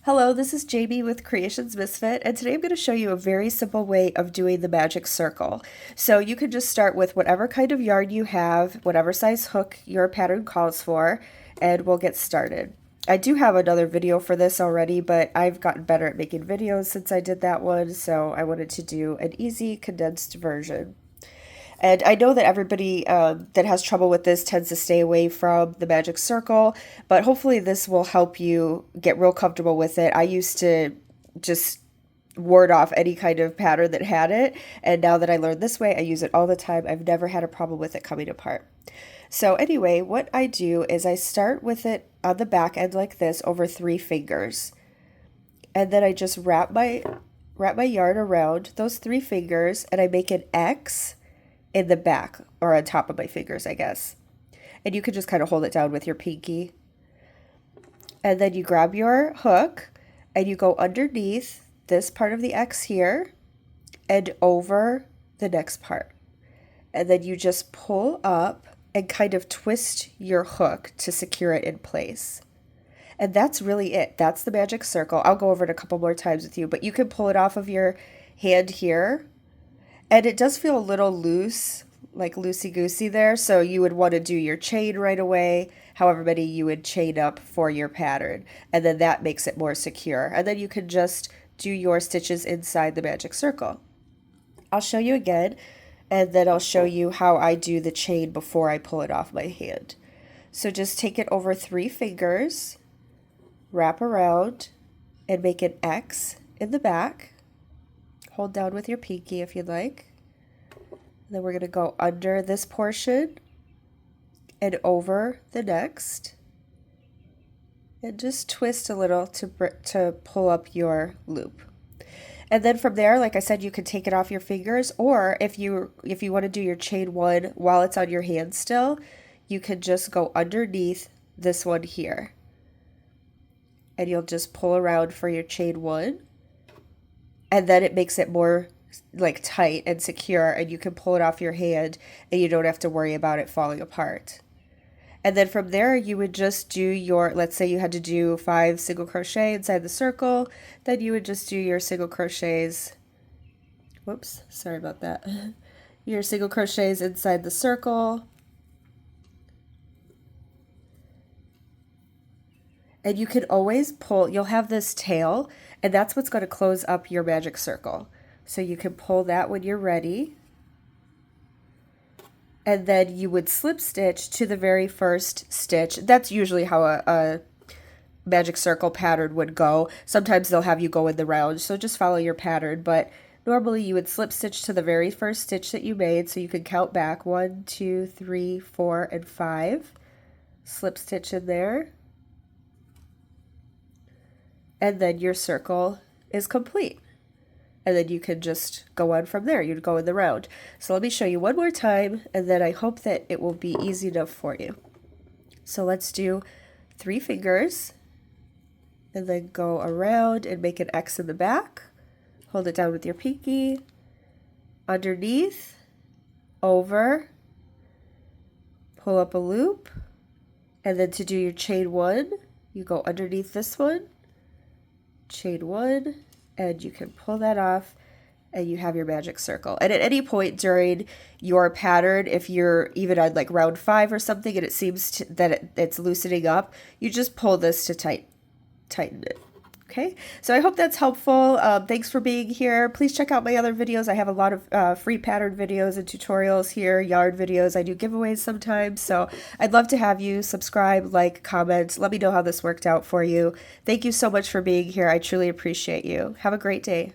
Hello, this is Jamie with Creations Misfit, and today I'm going to show you a very simple way of doing the magic circle. So you can just start with whatever kind of yarn you have, whatever size hook your pattern calls for, and we'll get started. I do have another video for this already, but I've gotten better at making videos since I did that one, so I wanted to do an easy, condensed version. And I know that everybody that has trouble with this tends to stay away from the magic circle, but hopefully this will help you get real comfortable with it. I used to just ward off any kind of pattern that had it, and now that I learned this way, I use it all the time. I've never had a problem with it coming apart. So anyway, what I do is I start with it on the back end like this over 3 fingers. And then I just wrap my yarn around those 3 fingers and I make an X in the back or on top of my fingers, I guess. And you can just kind of hold it down with your pinky. And then you grab your hook and you go underneath this part of the X here and over the next part. And then you just pull up and kind of twist your hook to secure it in place. And that's really it. That's the magic circle. I'll go over it a couple more times with you, but you can pull it off of your hand here. And it does feel a little loose, like loosey-goosey there, so you would want to do your chain right away, however many you would chain up for your pattern, and then that makes it more secure. And then you can just do your stitches inside the magic circle. I'll show you again, and then I'll show you how I do the chain before I pull it off my hand. So just take it over 3 fingers, wrap around, and make an X in the back. Hold down with your pinky if you'd like. Then we're going to go under this portion and over the next. And just twist a little to pull up your loop. And then from there, like I said, you can take it off your fingers, or if you want to do your chain one while it's on your hand still, you can just go underneath this one here. And you'll just pull around for your chain one. And then it makes it more like tight and secure, and you can pull it off your hand and you don't have to worry about it falling apart. And then from there you would just do your, let's say you had to do 5 single crochet inside the circle, then you would just do your single crochets, whoops, sorry about that, your single crochets inside the circle. And you can always pull, you'll have this tail, and that's what's going to close up your magic circle. So you can pull that when you're ready. And then you would slip stitch to the very first stitch. That's usually how a magic circle pattern would go. Sometimes they'll have you go in the round, so just follow your pattern. But normally you would slip stitch to the very first stitch that you made, so you can count back 1, 2, 3, 4, and 5. Slip stitch in there. And then your circle is complete. And then you can just go on from there. You'd go in the round. So let me show you one more time, and then I hope that it will be easy enough for you. So let's do 3 fingers, and then go around and make an X in the back. Hold it down with your pinky. Underneath, over, pull up a loop, and then to do your chain one, you go underneath this one, chain one, and you can pull that off and you have your magic circle. And at any point during your pattern, if you're even on like round 5 or something and it seems that it's loosening up, you just pull this to tighten it. Okay, so I hope that's helpful. Thanks for being here. Please check out my other videos. I have a lot of free pattern videos and tutorials here, yarn videos. I do giveaways sometimes, so I'd love to have you subscribe, like, comment. Let me know how this worked out for you. Thank you so much for being here. I truly appreciate you. Have a great day.